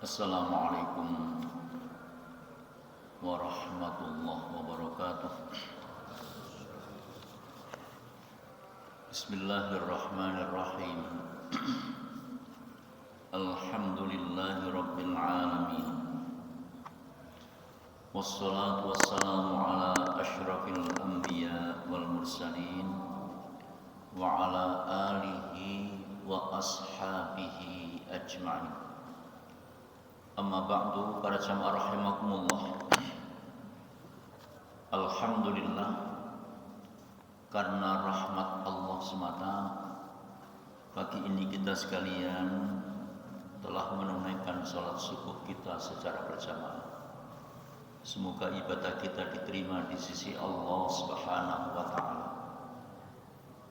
Assalamualaikum warahmatullahi wabarakatuh. Bismillahirrahmanirrahim. Alhamdulillahi rabbil alamin. Wassalatu wassalamu ala asyrafil anbiya wal mursalin wa ala alihi wa ashabihi ajma'in. Amma ba'du, para jamaah rahimakumullah. Alhamdulillah, karena rahmat Allah semata, pagi ini kita sekalian telah menunaikan salat subuh kita secara berjamaah. Semoga ibadah kita diterima di sisi Allah Subhanahu wa taala.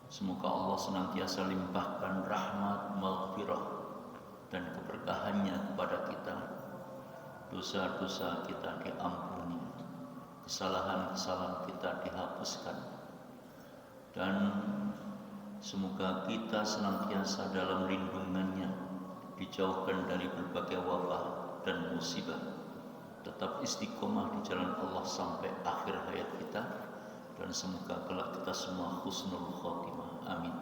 Semoga Allah senantiasa limpahkan rahmat, maghfirah dan keberkahannya kepada kita. Dosa-dosa kita diampuni, kesalahan-kesalahan kita dihapuskan, dan semoga kita senantiasa dalam lindungannya, dijauhkan dari berbagai wabah dan musibah, tetap istiqomah di jalan Allah sampai akhir hayat kita, dan semoga kelak kita semua husnul khotimah. Amin.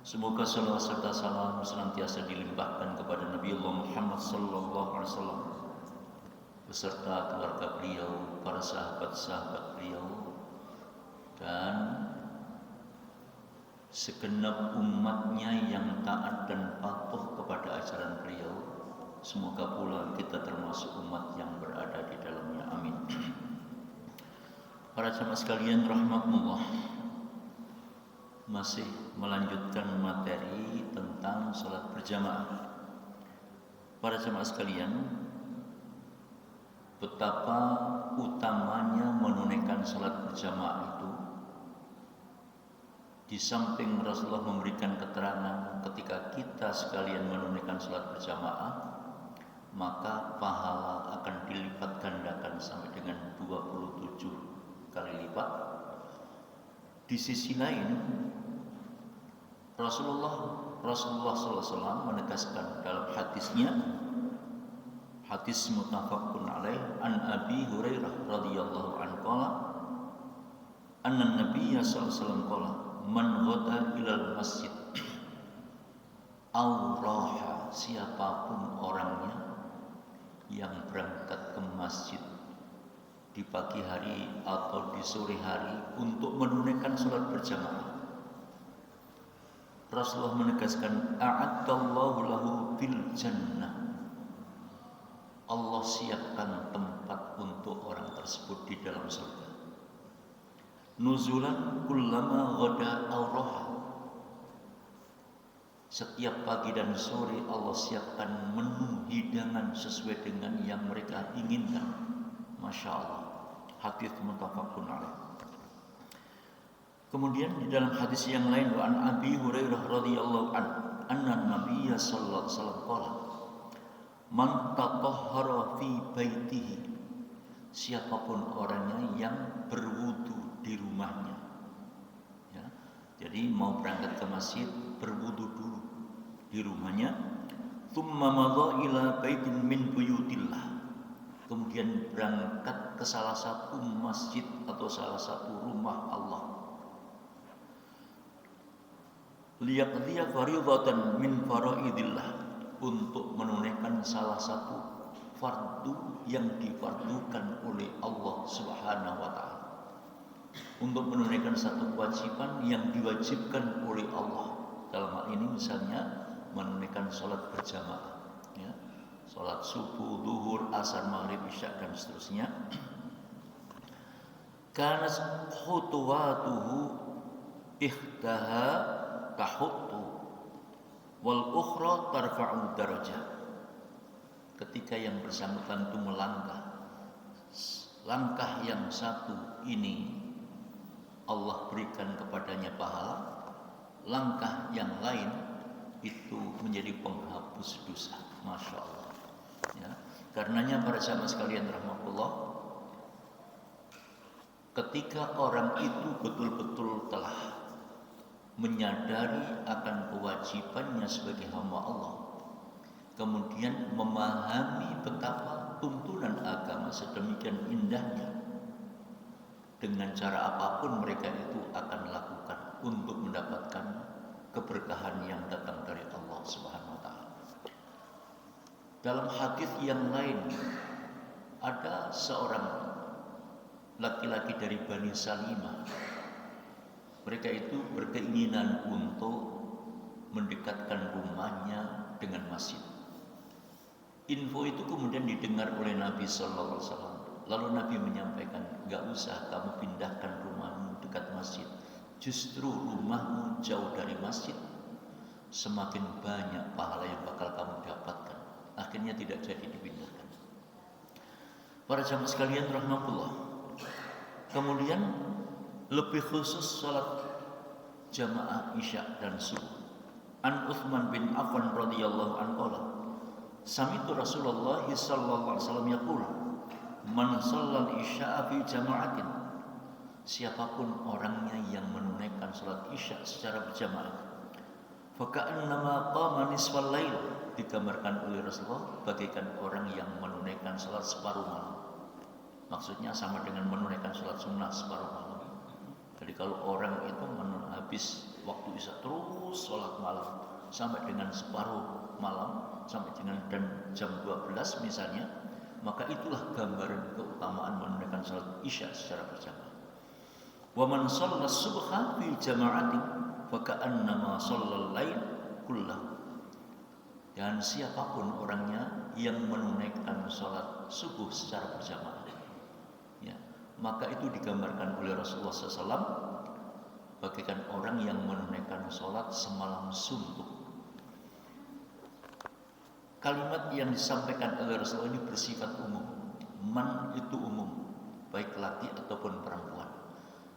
Semoga salawat serta salam senantiasa dilimpahkan kepada Nabi Allah Muhammad sallallahu alaihi wasallam beserta keluarga beliau, para sahabat-sahabat beliau, dan segenap umatnya yang taat dan patuh kepada ajaran beliau. Semoga pula kita termasuk umat yang berada di dalamnya. Amin. Para jamaah sekalian rahimakumullah, masih melanjutkan materi tentang salat berjamaah. Para jamaah sekalian, betapa utamanya menunaikan salat berjamaah itu. Di samping Rasulullah memberikan keterangan ketika kita sekalian menunaikan salat berjamaah, maka pahala akan dilipat gandakan sampai dengan 27 kali lipat. Di sisi lain, Rasulullah SAW menegaskan dalam hadisnya, hadis muttafaqun alaih, an Abi Hurairah radhiyallahu anhu qala anna Nabiyya sallallahu alaihi wasallam qala man ghada ilal masjid aw raha, siapapun orangnya yang berangkat ke masjid di pagi hari atau di sore hari untuk menunaikan salat berjamaah, Rasulullah menegaskan a'addallahu lahu fil jannah, Allah siapkan tempat untuk orang tersebut di dalam surga. Nuzulan kullama ghada auraha, setiap pagi dan sore Allah siapkan menu hidangan sesuai dengan yang mereka inginkan. Masya Allah. Hadis muttafaqun alaih. Kemudian di dalam hadis yang lain, wa an Abi Hurairah radhiyallahu anhu anna Nabiyya sallallahu alaihi wasallam qala man tatahhara fi baitihi, siapapun orangnya yang berwudu di rumahnya, ya, jadi mau berangkat ke masjid berwudu dulu di rumahnya, thumma madha ila baitin min buyutillah, kemudian berangkat ke salah satu masjid atau salah satu rumah Allah, liyaqdiya fardatan min faraidillah, untuk menunaikan salah satu fardu yang difardukan oleh Allah Subhanahu wa taala, untuk menunaikan satu kewajiban yang diwajibkan oleh Allah. Dalam hal ini misalnya menunaikan salat berjamaah, ya, salat subuh, zuhur, asar, maghrib, isya dan seterusnya. Kana khutuwatuhu ihdaha tahuttu wal ukhra tarfa'u darajah, ketika yang bersangkutan itu melangkah, langkah yang satu ini Allah berikan kepadanya pahala, langkah yang lain itu menjadi penghapus dosa. Masya Allah, ya. Karenanya para jamaah sekalian rahmatullah, ketika orang itu betul-betul telah menyadari akan kewajibannya sebagai hamba Allah, kemudian memahami betapa tuntunan agama sedemikian indahnya, dengan cara apapun mereka itu akan lakukan untuk mendapatkan keberkahan yang datang dari Allah Subhanahu wa taala. Dalam hadis yang lain ada seorang laki-laki dari Bani Salimah. Mereka itu berkeinginan untuk mendekatkan rumahnya dengan masjid. Info itu kemudian didengar oleh Nabi Sallallahu Alaihi Wasallam. Lalu Nabi menyampaikan, gak usah kamu pindahkan rumahmu dekat masjid. Justru rumahmu jauh dari masjid, semakin banyak pahala yang bakal kamu dapatkan. Akhirnya tidak jadi dipindahkan. Para jamaah sekalian rahmatullah. Kemudian lebih khusus salat jamaah isya dan subuh. An Utsman bin Affan radhiyallahu anhu qala, sami'tu Rasulullah sallallahu alaihi wasallam yaqul, man shallal isya fi jama'atin, siapapun orangnya yang menunaikan salat isya secara berjamaah, faka'annama qama nisfal lail, digambarkan oleh Rasulullah bagaikan orang yang menunaikan salat separuh malam. Maksudnya sama dengan menunaikan salat sunnah separuh malam. Jadi kalau orang itu habis waktu isya terus salat malam sampai dengan separuh malam, sampai dengan jam 12 misalnya, maka itulah gambaran keutamaan menunaikan salat isya secara berjamaah. Wa man shalla subha fi jama'atin faka'annama shallal lail kullahu. Dan siapapun orangnya yang menunaikan salat subuh secara berjamaah, ya, maka itu digambarkan oleh Rasulullah SAW bagaikan orang yang menunaikan salat semalam suntuk. Kalimat yang disampaikan oleh Rasulullah ini bersifat umum. Man itu umum, baik laki ataupun perempuan.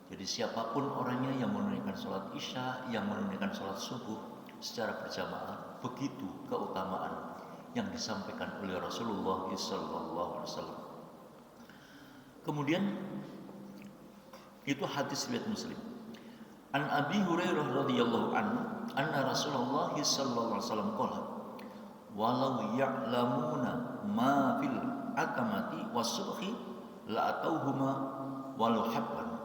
Jadi siapapun orangnya yang menunaikan salat isya, yang menunaikan salat subuh secara berjamaah, begitu keutamaan yang disampaikan oleh Rasulullah SAW. Kemudian itu hadis riwayat Muslim. An Abi Hurairah radhiyallahu anhu anna Rasulullah sallallahu alaihi wasallam qala, walau ya'lamuna ma fil atamati was-subhi la atauhuma walau habban.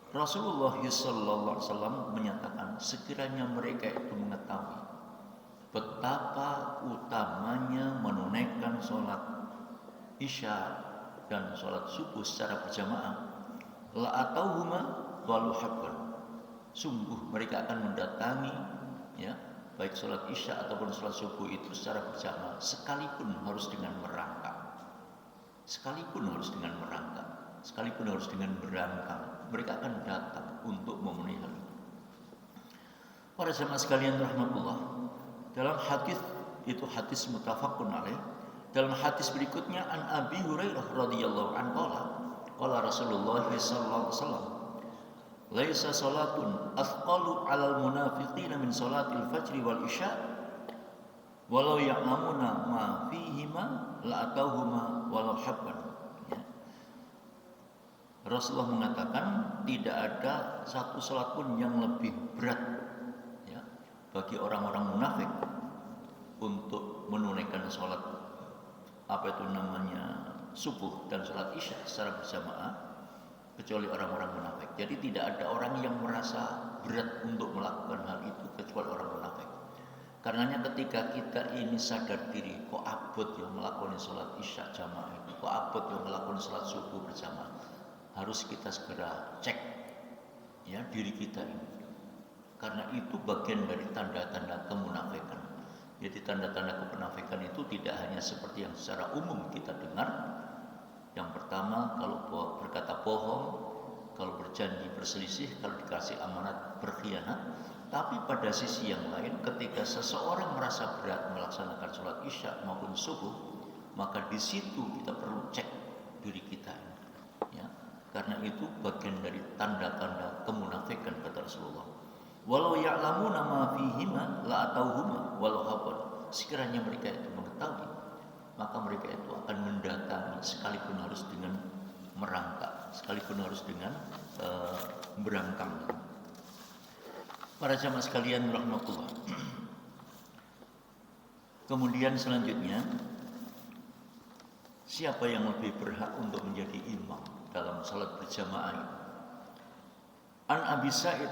Rasulullah sallallahu alaihi wasallam menyatakan, sekiranya mereka itu mengetahui betapa utamanya menunaikan salat isya dan salat subuh secara berjamaah, la atauhuma walau habban, sungguh mereka akan mendatangi, ya, baik salat isya ataupun salat subuh itu secara berjamaah, sekalipun harus dengan merangkak, sekalipun harus dengan merangkak, sekalipun harus dengan berangkang, mereka akan datang untuk memenuhi hal itu. Para jemaah sekalian rahmatullah, dalam hadis itu hadis muttafaqun alaih. Dalam hadis berikutnya an Abi Hurairah radhiyallahu anhu qala Rasulullah sallallahu alaihi wasallam, laisa salatun athqalu 'alal munafiqina min salatil fajri wal isya walau ya'lamuna ma fihima la atauhuma walau habban. Rasulullah mengatakan tidak ada satu salat pun yang lebih berat, ya, bagi orang-orang munafik untuk menunaikan salat subuh dan salat isya secara berjamaah kecuali orang-orang munafik. Jadi tidak ada orang yang merasa berat untuk melakukan hal itu kecuali orang munafik. Karenanya ketika kita ini sadar diri, kok abot ya melakukan salat isya jamaah itu, kok abot ya melakukan salat subuh berjamaah, harus kita segera cek, ya, diri kita ini. Karena itu bagian dari tanda-tanda kemunafikan. Jadi tanda-tanda kemunafikan itu tidak hanya seperti yang secara umum kita dengar. Yang pertama, kalau berkata bohong, kalau berjanji berselisih, kalau dikasih amanat berkhianat. Tapi pada sisi yang lain, ketika seseorang merasa berat melaksanakan sholat isya maupun subuh, maka di situ kita perlu cek diri kita ini, ya. Karena itu bagian dari tanda-tanda kemunafikan kata Rasulullah. Walau ya'lamuna ma fihima la atauhuma walau habban. Sekiranya mereka itu mengetahui, maka mereka itu akan mendatangi sekalipun harus dengan merangkak, sekalipun harus dengan berangkang. Para jamaah sekalian rahmatullah. Kemudian selanjutnya, siapa yang lebih berhak untuk menjadi imam dalam salat berjamaah? An Abi Sa'id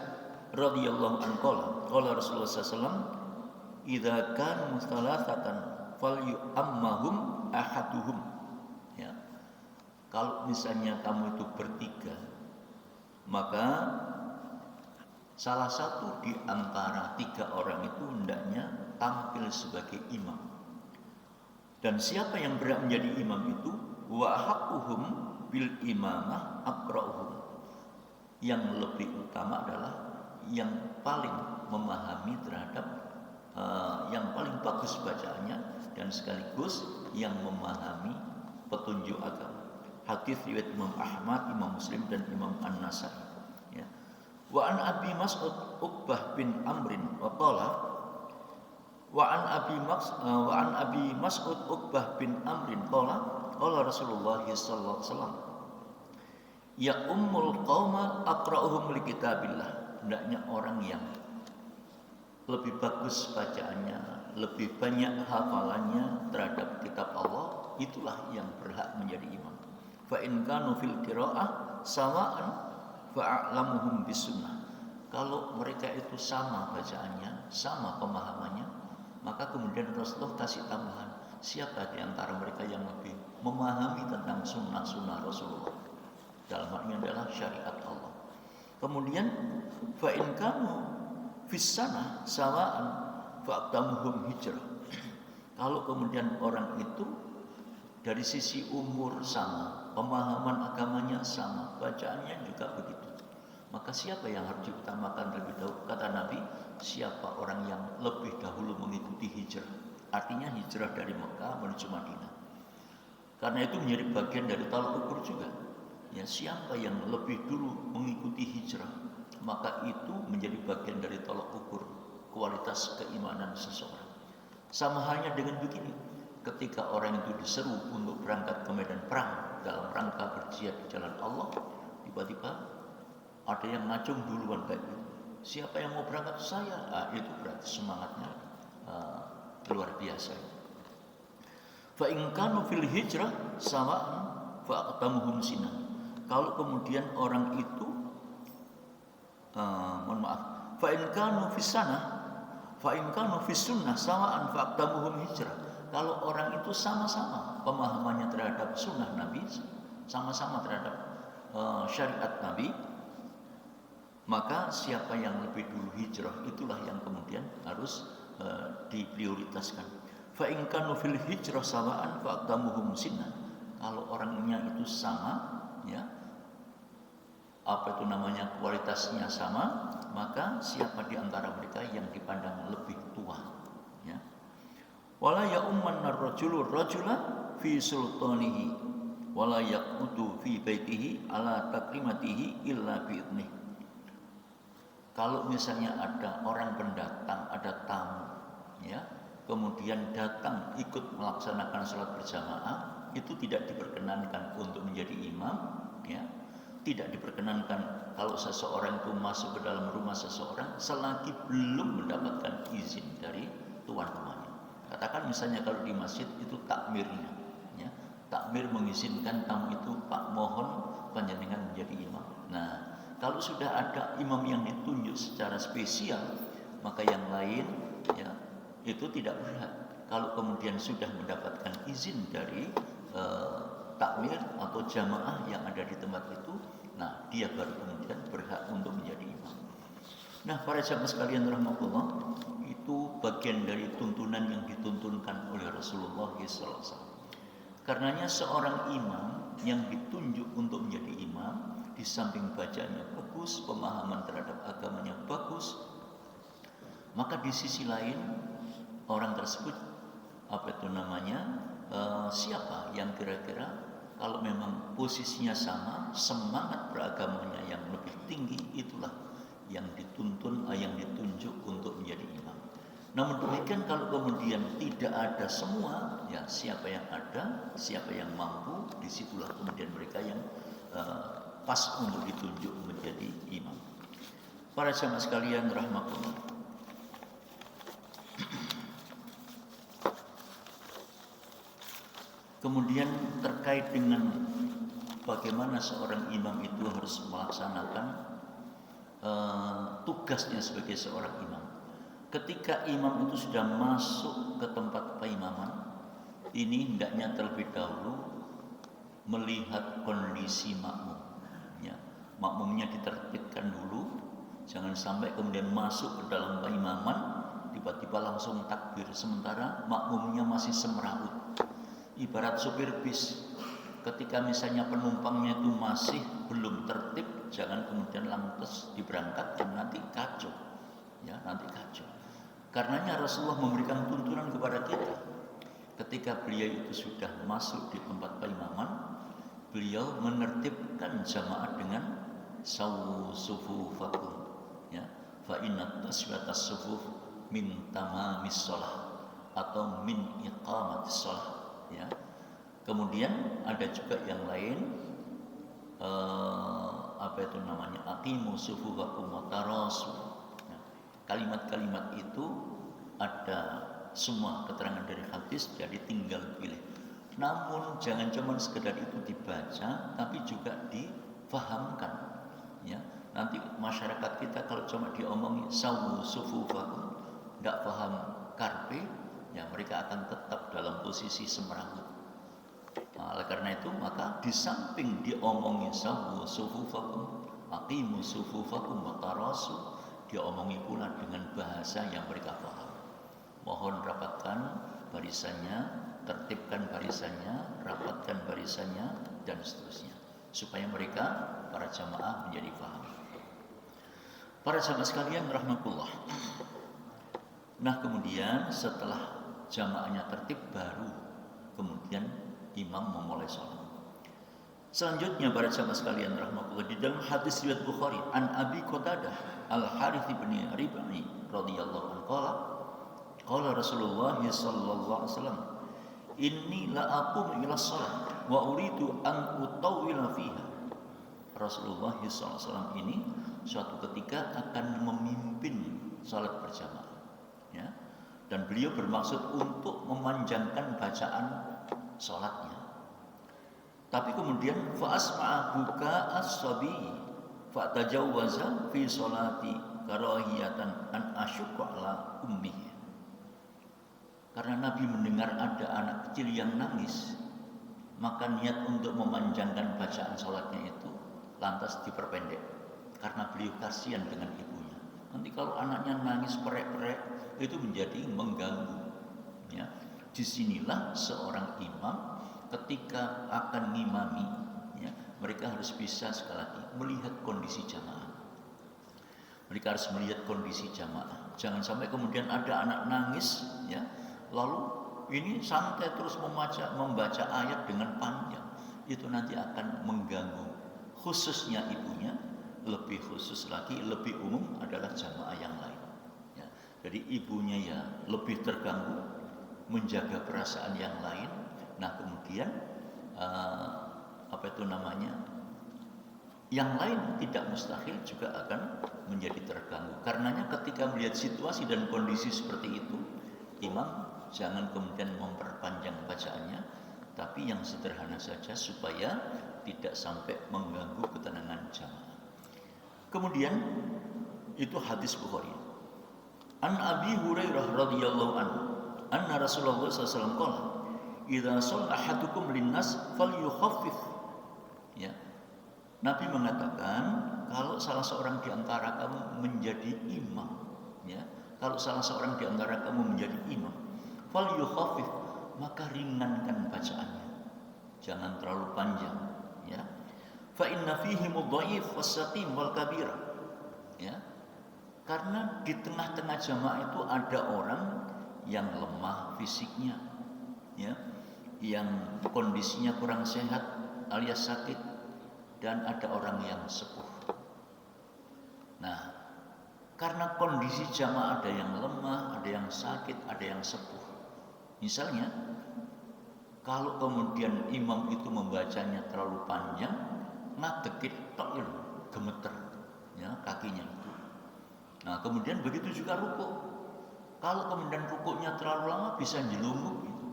radhiyallahu anhu qala Rasulullah sallallahu alaihi wasallam, "Idza kanu thalathatan falyu'ammahum ahaduhum." Ya. Kalau misalnya kamu itu bertiga, maka salah satu di antara tiga orang itu hendaknya tampil sebagai imam. Dan siapa yang berhak menjadi imam itu? Wa haqquhum bil imamah aqra'uhum. Yang lebih utama adalah yang paling memahami terhadap yang paling bagus bacaannya dan sekaligus yang memahami petunjuk agama. Hadis riwayat Imam Ahmad, Imam Muslim dan Imam An-Nasai. Ya. Wa an Abi Mas'ud Uqbah bin Amrin wa qala wa an Abi Mas'ud Uqbah bin Amrin qala Rasulullah sallallahu alaihi wasallam, ya ummul qauma aqra'uhum li kitabillah. Hendaknya orang yang lebih bagus bacaannya, lebih banyak hafalannya terhadap kitab Allah, itulah yang berhak menjadi imam. Fa in kanu fil qira'ah sawa'an fa'alamuhum bisunnah. Kalau mereka itu sama bacaannya, sama pemahamannya, maka kemudian Rasulullah kasih tambahan, siapa di antara mereka yang lebih memahami tentang sunnah-sunnah Rasulullah? Dalam hal ini adalah syariat Allah. Kemudian fa in kanu fis sanah sawa'an fa'tamuhum hijrah. Kalau kemudian orang itu dari sisi umur sama, pemahaman agamanya sama, bacaannya juga begitu, maka siapa yang harus diutamakan lebih dahulu? Kata Nabi, siapa orang yang lebih dahulu mengikuti hijrah. Artinya hijrah dari Mekah menuju Madinah. Karena itu menjadi bagian dari tolak ukur juga. Ya, siapa yang lebih dulu mengikuti hijrah, maka itu menjadi bagian dari tolak ukur kualitas keimanan seseorang. Sama halnya dengan begini, ketika orang itu diseru untuk berangkat ke medan perang dalam rangka berjihad di jalan Allah, tiba-tiba ada yang ngacung duluan kayak gitu. Siapa yang mau berangkat? Saya. Itu berarti semangatnya luar biasa. Fa in kanu fil hijrah sawa'an fa'tamuhum sinan. Kalau kemudian orang itu fa in kanu fis sanah fa in kanu fis sunnah sawa'an fa'tamuhum hijrah. Kalau orang itu sama-sama pemahamannya terhadap sunnah Nabi, sama-sama terhadap syariat Nabi, maka siapa yang lebih dulu hijrah itulah yang kemudian harus diprioritaskan. Fa in kanu fil hijrah sawa'an fa'tamuhum sinan. Kalau orangnya itu sama, ya, kualitasnya sama, maka siapa di antara mereka yang dipandang lebih tua, ya. Wala ya'umman ar-rajulu rajula fi sultanihi wala yaqutu fi baitihi ala takrimatihi illa bi idnih. Kalau misalnya ada orang pendatang, ada tamu, ya, kemudian datang ikut melaksanakan sholat berjamaah, itu tidak diperkenankan untuk menjadi imam, ya. Tidak diperkenankan kalau seseorang itu masuk ke dalam rumah seseorang selagi belum mendapatkan izin dari tuan rumahnya. Katakan misalnya kalau di masjid itu takmirnya, ya, takmir mengizinkan tamu itu, Pak, mohon panjenengan menjadi imam. Nah, kalau sudah ada imam yang ditunjuk secara spesial, maka yang lain, ya, itu tidak berhak. Kalau kemudian sudah mendapatkan izin dari takmir atau jamaah yang ada di tempat itu, nah dia baru kemudian berhak untuk menjadi imam. Nah, para jamaah sekalian rahmatullah, itu bagian dari tuntunan yang dituntunkan oleh Rasulullah SAW. Karenanya seorang imam yang ditunjuk untuk menjadi imam, di samping bacanya bagus, pemahaman terhadap agamanya bagus, maka di sisi lain orang tersebut siapa yang kira-kira kalau memang posisinya sama, semangat beragamanya yang lebih tinggi, itulah yang dituntun, yang ditunjuk untuk menjadi imam. Namun demikian kalau kemudian tidak ada semua, ya siapa yang ada, siapa yang mampu, disitulah kemudian mereka yang pas untuk ditunjuk menjadi imam. Para jamaah sekalian rahmatullah. Kemudian terkait dengan bagaimana seorang imam itu harus melaksanakan tugasnya sebagai seorang imam. Ketika imam itu sudah masuk ke tempat peimaman, ini hendaknya terlebih dahulu melihat kondisi makmum. Ya, makmumnya ditertibkan dulu, jangan sampai kemudian masuk ke dalam peimaman tiba-tiba langsung takbir sementara makmumnya masih semeraut. Ibarat supir bis, ketika misalnya penumpangnya itu masih belum tertib, jangan kemudian lantas diberangkatkan, nanti kacau. Ya, nanti kacau. Karenanya Rasulullah memberikan tuntunan kepada kita. Ketika beliau itu sudah masuk di tempat peimaman, beliau menertibkan jamaah dengan sawu sufufakum. Ya, fa inna taswiyatas sufuf min tamamis shalah atau min iqamatis shalah. Ya. Kemudian ada juga yang lain, apa itu namanya, aqimu sufufakum wa tarasu. Nah, kalimat-kalimat itu ada semua keterangan dari hadis, jadi tinggal pilih. Namun jangan cuma sekedar itu dibaca, tapi juga difahamkan. Ya, nanti masyarakat kita kalau cuma diomongi sawu sufufakum, tidak paham karpe, ya mereka akan tetap dalam posisi semeraut. Nah, oleh karena itu maka di samping diomongi sawu sufufakum, aqimu sufufakum wa tarasu, diomongi pula dengan bahasa yang mereka paham. Mohon rapatkan barisannya, tertibkan barisannya, rapatkan barisannya, dan seterusnya, supaya mereka, para jamaah, menjadi paham. Para jamaah sekalian rahmatullah. Nah kemudian setelah jamaahnya tertib, baru kemudian imam memulai sholat. Selanjutnya para jamaah sekalian rahmatullah, di dalam hadis riwayat Bukhari an Abi Qatadah Al-Harits bin Rib'i radhiyallahu anhu qala Rasulullah sallallahu alaihi wasallam, inni la aqumu ila shalah wa uridu an utawwila fiha. Rasulullah sallallahu alaihi wasallam ini suatu ketika akan memimpin salat berjamaah, ya, dan beliau bermaksud untuk memanjangkan bacaan salatnya. Tapi kemudian fa asma'a buka as-sabi fa tajawwaza fi salati karahiyatan an asyqa ala ummihi. Karena Nabi mendengar ada anak kecil yang nangis, maka niat untuk memanjangkan bacaan salatnya itu lantas diperpendek, karena beliau kasihan dengan ibunya. Nanti kalau anaknya nangis perek-perek, itu menjadi mengganggu. Ya, disinilah seorang imam ketika akan ngimami, ya, mereka harus bisa sekali lagi melihat kondisi jamaah. Mereka harus melihat kondisi jamaah. Jangan sampai kemudian ada anak nangis, ya, lalu ini santai terus membaca ayat dengan panjang, itu nanti akan mengganggu, khususnya ibunya. Lebih khusus lagi, lebih umum adalah jamaah yang lain, ya. Jadi ibunya ya lebih terganggu, menjaga perasaan yang lain. Nah kemudian apa itu namanya, yang lain tidak mustahil juga akan menjadi terganggu. Karenanya ketika melihat situasi dan kondisi seperti itu, imam jangan kemudian memperpanjang bacaannya, tapi yang sederhana saja supaya tidak sampai mengganggu ketenangan jamaah. Kemudian itu hadis Bukhari. An Abi Hurairah radhiyallahu anhu anna Rasulullah sallallahu alaihi wasallam qala idza shalla ahadukum linnas falyukhaffif. Ya. Nabi mengatakan kalau salah seorang di antara kamu menjadi imam, ya, kalau salah seorang di antara kamu menjadi imam, falyukhaffif, maka ringankan bacaannya. Jangan terlalu panjang, ya. Fa inna fihi mudhaif was-saqim wal kabira. Ya. Karena di tengah-tengah jamaah itu ada orang yang lemah fisiknya, ya, yang kondisinya kurang sehat alias sakit, dan ada orang yang sepuh. Nah, karena kondisi jamaah ada yang lemah, ada yang sakit, ada yang sepuh. Misalnya, kalau kemudian imam itu membacanya terlalu panjang, ngadekit tok gemeter, ya, kakinya itu. Nah, kemudian begitu juga rukuk. Kalau kemudian rukuknya terlalu lama bisa jelunguk gitu.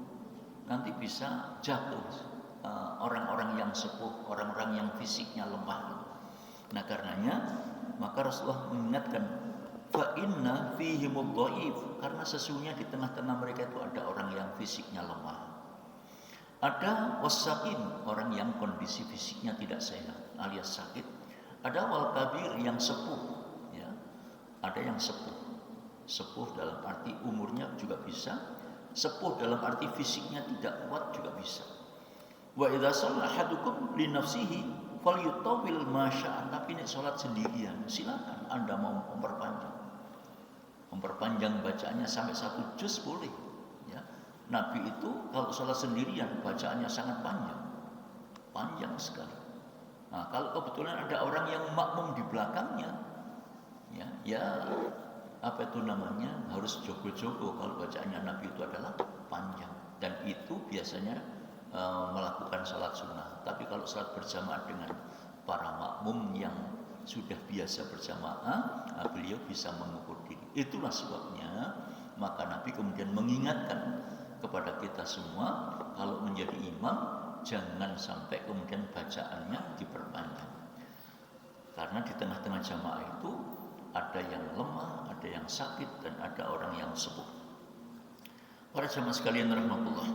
nanti bisa jatuh orang-orang yang sepuh, orang-orang yang fisiknya lemah. Nah karenanya maka Rasulullah mengingatkan, fa inna fihimud dhaif, karena sesungguhnya di tengah-tengah mereka itu ada orang yang fisiknya lemah. Ada wasaqim, orang yang kondisi fisiknya tidak sehat alias sakit. Ada wal kabir, yang sepuh, ya. Ada yang sepuh. Sepuh dalam arti umurnya juga bisa, sepuh dalam arti fisiknya tidak kuat juga bisa. Wa idza shalla ahadukum li nafsihi falyutawil ma syaa, tapi nek salat sendirian silakan Anda mau memperpanjang bacaannya sampai 1 juz boleh. Nabi itu kalau sholat sendirian bacaannya sangat panjang sekali. Nah, kalau kebetulan ada orang yang makmum di belakangnya, apa itu namanya, harus jogo-jogo kalau bacaannya Nabi itu adalah panjang, dan itu biasanya melakukan sholat sunnah. Tapi kalau sholat berjamaah dengan para makmum yang sudah biasa berjamaah, beliau bisa mengukur diri. Itulah sebabnya maka Nabi kemudian mengingatkan kepada kita semua, kalau menjadi imam jangan sampai kemudian bacaannya diperpanjang, karena di tengah-tengah jamaah itu ada yang lemah, ada yang sakit, dan ada orang yang sepuh. Para jamaah sekalian rahmatullah.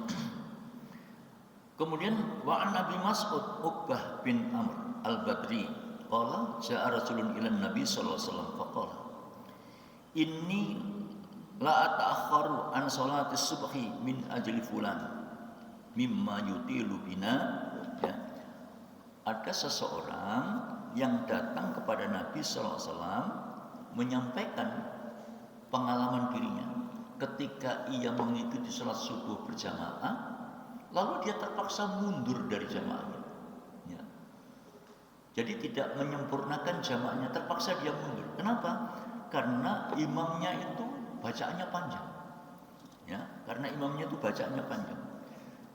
Kemudian wa an Nabi Mas'ud Uqbah bin Amr al-Badri qala ja'a rasulun ila Nabi sallallahu alaihi wasallam faqala inni la ata'akharu an salati subhi min ajli fulan mimma yutilu bina. Ada seseorang yang datang kepada Nabi SAW menyampaikan pengalaman dirinya ketika ia mengikuti sholat subuh berjamaah, lalu dia terpaksa mundur dari jamaahnya. Jadi tidak menyempurnakan jamaahnya, terpaksa dia mundur. Kenapa? Karena imamnya itu bacaannya panjang, karena imamnya itu bacaannya panjang.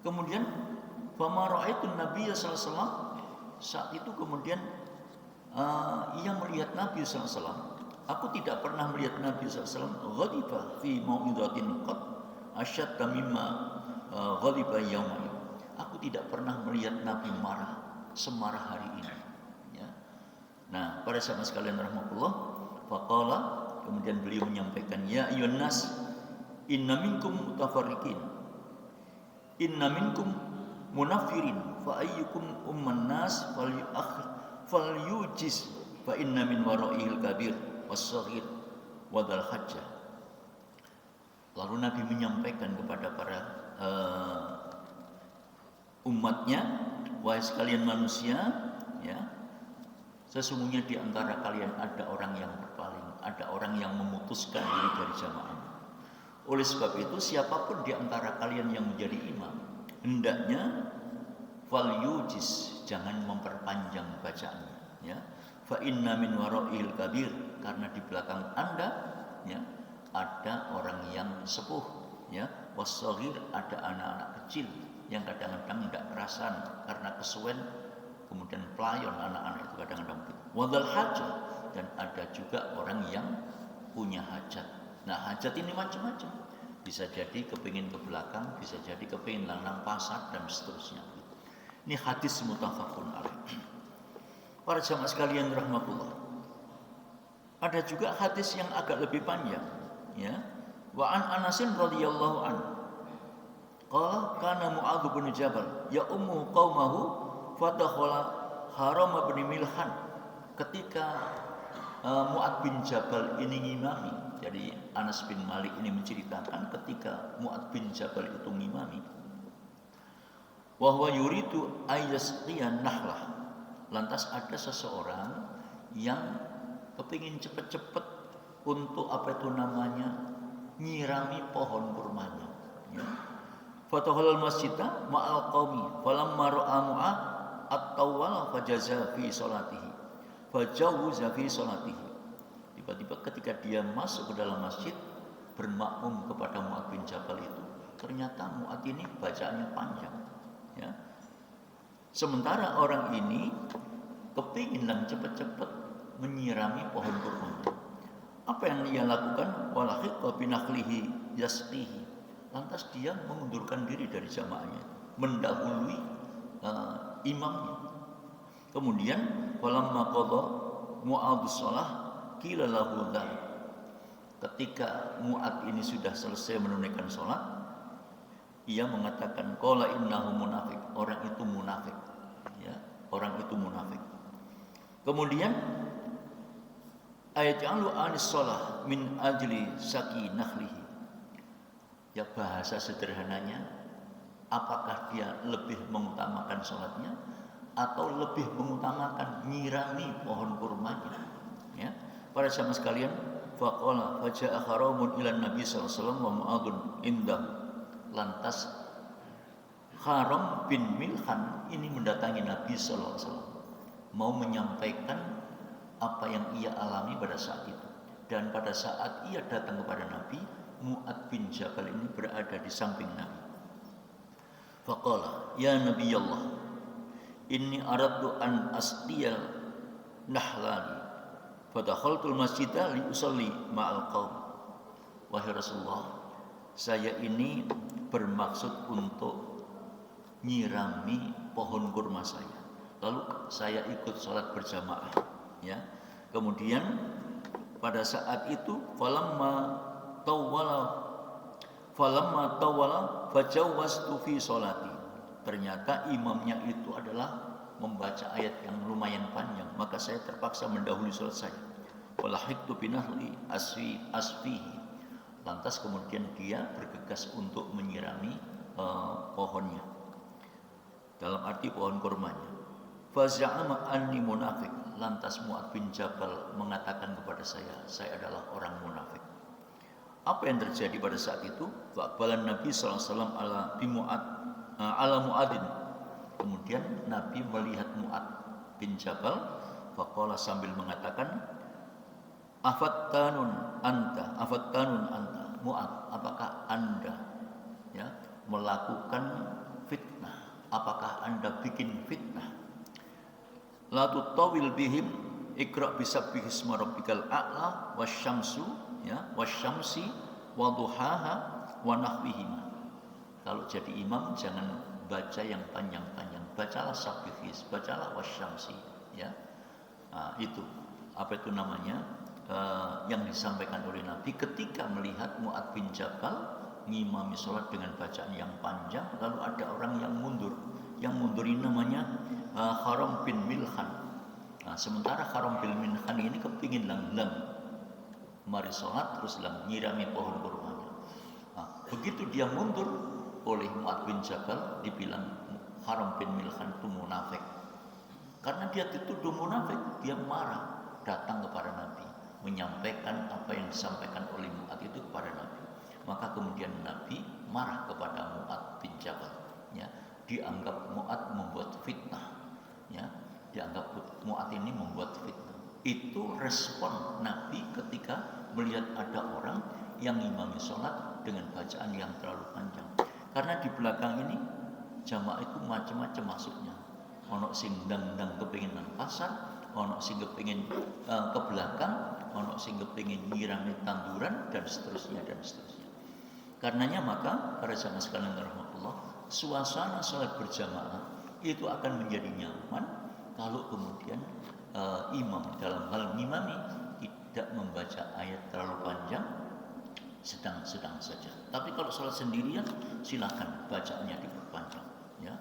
Kemudian fama ra'aitu Nabi sallallahu alaihi wasallam, saat itu kemudian ia melihat Nabi sallallahu alaihi wasallam. Aku tidak pernah melihat Nabi sallallahu alaihi wasallam ghadiba fi mau'izatin qad asyadda mimma ghadiba yauma. Aku tidak pernah melihat Nabi marah semarah hari ini. Nah, para sahabat sekalian rahmatullah, faqala, kemudian beliau menyampaikan, ya ayyuhan nas inna minkum mutafarriqin, inna minkum munafirin, fa ayyukum umman nas falyujiz, fa inna min wara'ihil kabir was-saghir wa dzal hajjah. Lalu Nabi menyampaikan kepada para umatnya, wahai sekalian manusia, sesungguhnya di antara kalian ada orang yang berpaling, ada orang yang memutuskan diri dari jamaah. Oleh sebab itu, siapapun di antara kalian yang menjadi imam, hendaknya falyujiz, jangan memperpanjang bacaannya. Fa inna min wara'il kabir, karena di belakang Anda ada orang yang sepuh, was-saghir, ada anak-anak kecil yang kadang-kadang tidak kerasan karena kesuwen, kemudian pelayon anak-anak itu kadang-kadang begitu. Wadal hajat, dan ada juga orang yang punya hajat. Nah, hajat ini macam-macam. Bisa jadi kepingin ke belakang, bisa jadi kepingin lanang pasar, dan seterusnya. Ini hadis muttafaqun alaih. Para jamaah sekalian rahmatullah. Ada juga hadis yang agak lebih panjang, Wa an Anasin radhiyallahu anhu. Qala kana Mu'adz bin Jabal ya ummu qaumahu fadakhala haram bin Milhan. Ketika Mu'adz bin Jabal ini ngimami, jadi Anas bin Malik ini menceritakan ketika Mu'adz bin Jabal itu ngimami, wa huwa yuridu ayyasqiyan nahlah. Lantas ada seseorang yang kepingin cepat-cepat untuk nyirami pohon kurmanya. Fatahul masjidah ma'al qaumi falamma ra'a Mu'adz at-tawwala fajaza fi salatihi fajawwaza fi salatihi. Tiba-tiba ketika dia masuk ke dalam masjid bermakmum kepada Mu'adz bin Jabal itu, ternyata Mu'adz ini bacaannya panjang, Sementara orang ini kepingin cepat-cepat menyirami pohon kurma. Apa yang ia lakukan? Walahiqa binakhlihi yasqihi. lantas dia mengundurkan diri dari jamaahnya, mendahului imamnya. Kemudian falamma qada Mu'adz shalah qila lahu dzalik. Ketika Mu'adz ini sudah selesai menunaikan sholat, ia mengatakan qala innahu munafik, orang itu munafik, ya, orang itu munafik. Kemudian ayat'alu anis shalah min ajli sakinahlihi. Ya, bahasa sederhananya, apakah dia lebih mengutamakan sholatnya atau lebih mengutamakan nyirami pohon kurmanya? Ya, para jamaah sekalian, faqala faja'a kharamun ila Nabi sallallahu alaihi wasallam wa Mu'adzun indah. Lantas Haram bin Milhan ini mendatangi Nabi sallallahu alaihi wasallam, mau menyampaikan apa yang ia alami pada saat itu. Dan pada saat ia datang kepada Nabi, Mu'adz bin Jabal ini berada di samping Nabi. Faqala ya Nabi Allah, inni aradtu an asqiyal nahlani fadakhaltul masjidah li usalli ma'al qaum. Wahai Rasulullah, saya ini bermaksud untuk nyirami pohon kurma saya, lalu saya ikut sholat berjamaah, ya. Kemudian pada saat itu falamma tawwala fajawaztu fi sholati. Ternyata imamnya itu adalah membaca ayat yang lumayan panjang, maka saya terpaksa mendahului sholat saya. Walahiktu binahli asfihi. Lantas kemudian dia bergegas untuk menyirami pohonnya, dalam arti pohon kurmanya. Faza'ama anni munafik. Lantas Mu'adz bin Jabal mengatakan kepada saya adalah orang munafik. Apa yang terjadi pada saat itu? Faqbalan Nabi sallallahu alaihi wasallam ala Mu'adzin. Kemudian Nabi melihat Mu'adz bin Jabal, faqala sambil mengatakan, afattanun anta Mu'adz, apakah Anda, ya, melakukan fitnah? Apakah Anda bikin fitnah? La tutawil bihim ikra bisabbihi isma rabbikal a'la wasyamsu, ya, wasyamsi waduhaha wa nahwihima. Kalau jadi imam jangan baca yang panjang-panjang, bacalah sabbihis, bacalah wasyamsi, ya. Nah, itu apa itu namanya, yang disampaikan oleh Nabi ketika melihat Mu'adz bin Jabal ngimami sholat dengan bacaan yang panjang, lalu ada orang yang mundur. Yang mundur ini namanya Haram bin Milhan. Nah, sementara Haram bin Milhan ini kepingin lang mari sholat terus lang nyirami pohon kurmanya. Nah, begitu dia mundur, oleh Mu'adz bin Jabal dibilang Haram bin Milhan itu munafik. Karena dia dituduh munafik, dia marah, datang kepada Nabi, menyampaikan apa yang disampaikan oleh Mu'adz itu kepada Nabi. Maka kemudian Nabi marah kepada Mu'adz bin Jabal, ya. Dianggap Mu'adz membuat fitnah, ya. Dianggap Mu'adz ini membuat fitnah. Itu respon Nabi ketika melihat ada orang yang imami sholat dengan bacaan yang terlalu panjang. Karena di belakang ini jamaah itu macam-macam maksudnya. Ono sing ndang kepengin nang pasar, ono sing kepengin ke belakang, ono sing kepengin nyirami tanduran, dan seterusnya dan seterusnya. Karenanya maka para jamaah sekalian rahmatullah, suasana salat berjamaah itu akan menjadi nyaman kalau kemudian imam dalam hal ngimami tidak membaca ayat terlalu panjang, sedang-sedang saja. Tapi kalau salat sendirian, silakan bacaannya diperpanjang, ya.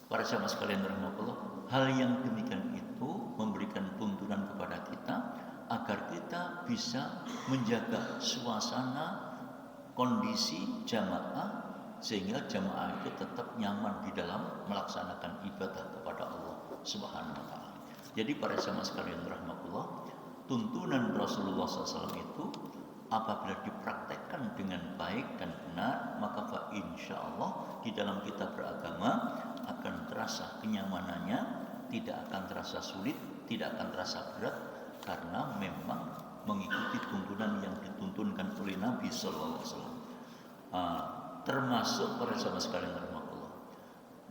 Para jamaah sekalian rahmatullah, hal yang demikian itu memberikan tuntunan kepada kita agar kita bisa menjaga suasana kondisi jamaah sehingga jamaah itu tetap nyaman di dalam melaksanakan ibadah kepada Allah Subhanahu wa taala. Jadi para jamaah sekalian rahmatullah, tuntunan Rasulullah SAW itu apabila dipraktekkan dengan baik dan benar, maka insyaallah di dalam kita beragama akan terasa kenyamanannya, tidak akan terasa sulit, tidak akan terasa berat, karena memang mengikuti tuntunan yang dituntunkan oleh Nabi Sallallahu Alaihi Wasallam. Termasuk para sahabat sekalian rahmatullah,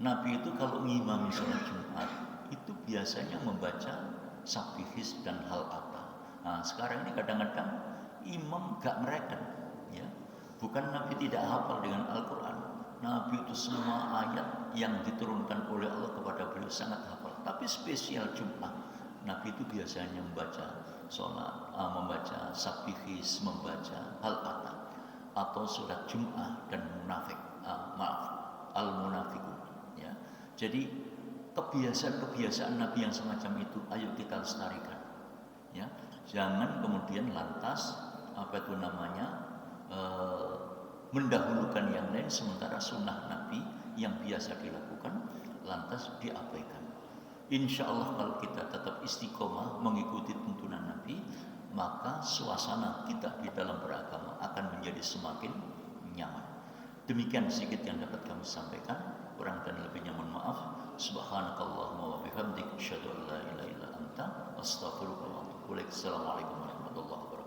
Nabi itu kalau ngimami sholat Jumat itu biasanya membaca sabbihis dan hal apa. Nah, sekarang ini kadang-kadang imam gak mereken, ya, Bukan Nabi tidak hafal dengan Al-Quran. Nabi itu semua ayat yang diturunkan oleh Allah kepada beliau sangat hafal. Tapi spesial Jumat, Nabi itu biasanya membaca sholat, membaca sabihis, membaca Al-Fatah, atau surat Jumat dan munafik, Al-Munafikun. Ya. Jadi kebiasaan-kebiasaan Nabi yang semacam itu, ayo kita lestarikan. Ya. Jangan kemudian lantas mendahulukan yang lain, sementara sunnah Nabi yang biasa dilakukan lantas diabaikan. Insya Allah kalau kita tetap istiqomah mengikuti tuntunan Nabi, maka suasana kita di dalam beragama akan menjadi semakin nyaman. Demikian sedikit yang dapat kami sampaikan. Kurang dan lebihnya mohon maaf. Subhanakallahumma wa bihamdik, asyhadu an la ilaha illa anta, astaghfiruka wa atubu ilaik. Assalamualaikum warahmatullahi wabarakatuh.